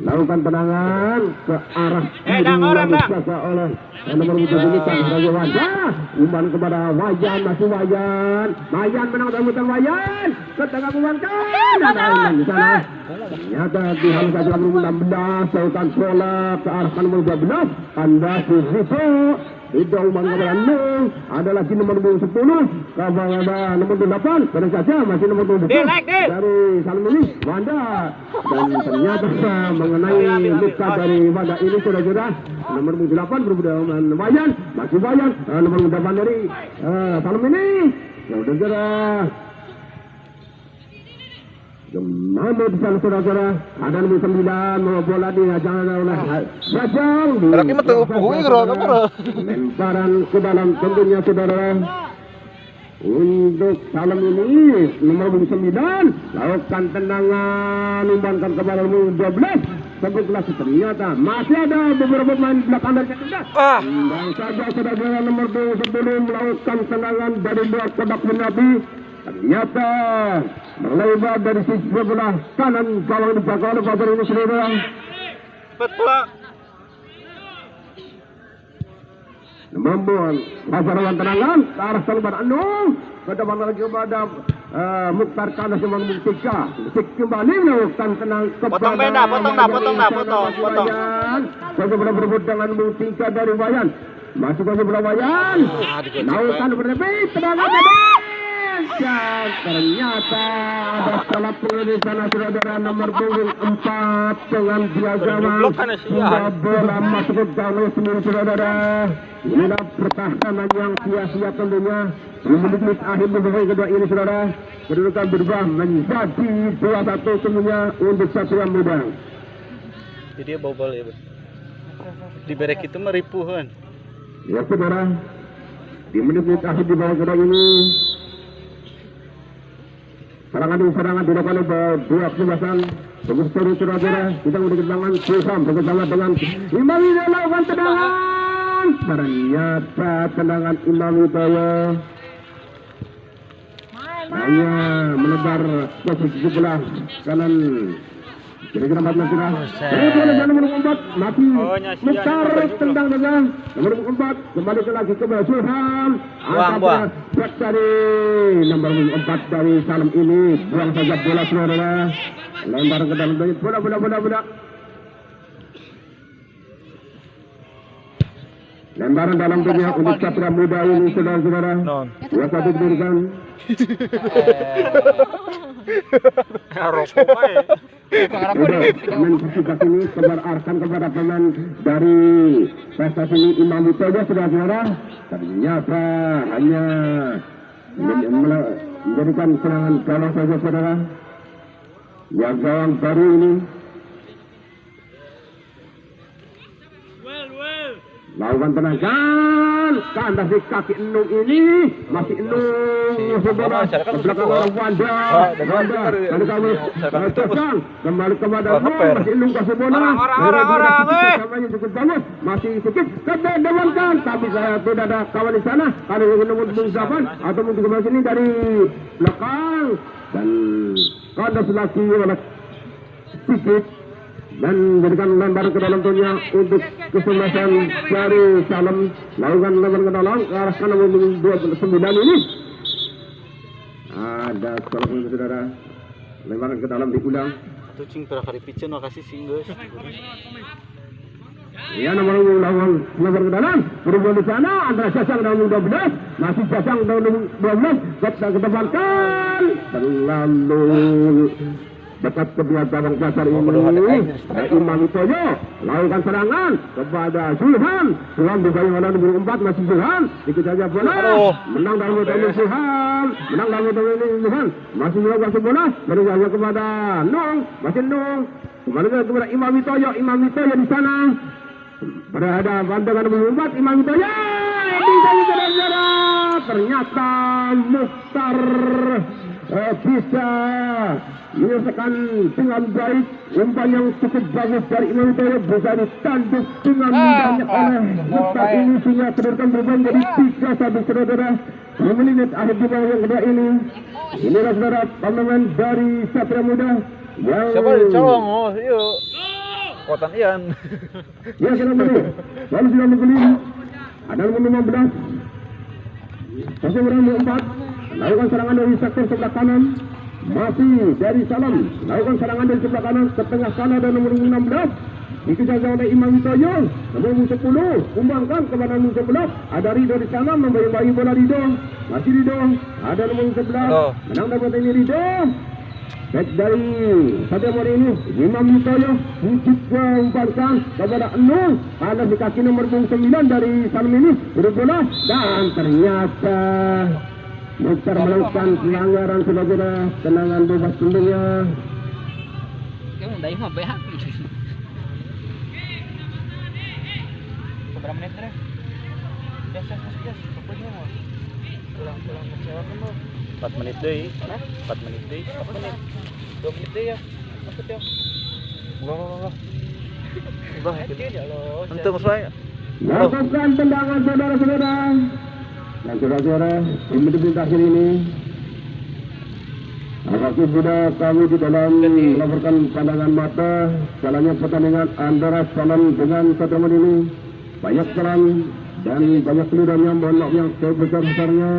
lakukan tendangan ke arah kiri yang dijaga oleh nomor 7 ini sebagai Wajan umpan kepada Wajan masih Wajan menang dan Wajan ke tengah umpankan dan di sana ternyata di halau saja nomor 16 lakukan bola ke arah nomor 12 anda Suhito Itu umpan kepada Nung. Ada lagi nomor 10 kepada nomor 8 pada saja masih nomor 7 dari Salmuni Wanda dan ternyata mengenai luka dari Wanda ini sudah nomor 8 berbeda dengan Wayan masih Wayan nomor 8 dari Salmuni ya sudah Mahmud dan saudara ada nomor 9 bola dihajar oleh Bajang. Lagi metu puing lemparan ke dalam tentunya saudara. Untuk Salem ini nomor 9 lakukan tendangan umpankan kepada nomor 12 sebutlah ternyata masih ada beberapa pemain belakang dari sudah. Dan saja saudara nomor 10 melakukan tendangan dari luar kotak penalti. Ternyata melebar dari sisi sebelah kanan gawang dijaga oleh Fajar ini saudara. Betul. Membuat pasaran tendangan ke arah Salman Anung. Ke depan lagi kepada Mukhtar Kana Semang Muktika. Kembali melakukan tenang kepada potong. Saya berebut dengan Muktika dari Wayan. Masih kasih bola Wayan. Melakukan berdebit tendangan tadi. dan ternyata ada salah pengen di sana saudara nomor punggung 4 dengan dia gawang hingga bola masuk ke gawang sendiri saudara. Inilah pertahanan yang sia-sia tentunya. 10 menit akhir babak kedua ini saudara. Kedudukan berubah menjadi 2-1 tentunya untuk Satria Muda. Jadi dia bobol ya, di berek itu meripuhan. Ya saudara, di menit-menit akhir di babak kedua ini serangan demi serangan dilakukan oleh dua pemasan. Bagus sekali saudara, kita memberikan tangan Sulham bersama dengan Imam Widoyo melakukan tendangan. Ternyata tendangan Imam Widoyo hanya melebar ke sisi sebelah kanan. Kira-kira 4 meter sudah. Nomor 4 mati. Besar tendang saja. Nomor 4 kembali lagi ke Sulham. Buang. Back dari nomor 4 dari Salam ini. Buang saja bola saudara. Lempar ke dalam bola. Lemparan dalam dunia untuk Satria Muda ini saudara-saudara. 2-1 diberikan. Pemain Persibas ini arahkan kepada pemain dari prestasi ini Imam Widoyo saudara-saudara. Ternyata hanya menjadikan serangan gawang saja saudara. Yang gawang baru ini lakukan tendangan kandas di kaki Enung ini masih Enung saudara ke belakang Wanda kembali kepada masih Enung kasih bola samanya cukup bagus masih sedikit kedewankan tapi saya tidak ada kawan di sana kalau ingin mengusahakan atau untuk kembali sini dari belakang dan kandas lagi oleh sedikit dan berikan lempar ke dalam dunia untuk kesebelasan dari Salam. Lakukan lempar ke dalam ke arah kanan menuju 29 ini. Ada salah saudara. Lempar ke dalam diulang. Itu cing pernah kali picen makasih sih guys. Ya nomor lawan lempar ke dalam. Berubah di sana antara Jasang dan 12 masih Jasang dan 12 kita kedepankan terlalu dekat kedua gawang dasar ini Imam Widoyo lakukan serangan kepada Sulham bukan yang ada nomor 4 masih Sulham ikut saja bola menang dalam ini Sulham menang dalam ini Sulham masih juga bola beri saja kepada Nong masih Nong kembali kepada Imam Widoyo di sana berada dengan nomor 4 Imam Widoyo ternyata Mukhtar bisa menyelesaikan dengan baik umpan yang cukup bagus dari Imam Widoyo bisa ditanduk dengan mudahnya oleh Mukhtar ini sehingga kedudukan berubah menjadi 3-1 saudara. 10 menit akhir di babak yang kedua ini. Inilah saudara pemain dari Satria Muda yang siapa dicolong? Oh, yuk. Kotan Ian. Ya sudah boleh. Lalu sudah mengguling. Ada nomor 15. Masih nomor 4. Lakukan serangan dari sektor sebelah kanan. Masih dari Salam. Lakukan serangan dari sebelah kanan ke tengah kanan dan nomor 16. Dikejar oleh Imam Widoyo. Nomor 10. Kumbangkan kepada nomor 11. Ada Ridho di sana membayi bola Ridho. Masih Ridho. Ada nomor 11. Menang dapat ini Ridho. Back dari Satria Muda ini Imam Widoyo juga umpankan kepada Enung ada di kaki nomor 9 dari Salam ini berbola dan ternyata Mukhtar melakukan pelanggaran saudara tendangan bebas tentunya. Kamu dari mah behat. Berapa menit teh? Jas. Pokoknya mau. Pulang kecewa kan lo. 4 menit deh. 4 menit deh. 4 menit. 2 menit deh ya. Apa tuh? Enggak. Udah ya lo. Untuk saya. Lakukan tendangan saudara-saudara. Dan saudara-saudara, di menit akhir ini apakah sudah kami di dalam melaporkan pandangan mata jalannya pertandingan antara Salam dengan Satria Muda ini banyak salam dan banyak keluhannya mohon maaf yang sebesar-besarnya.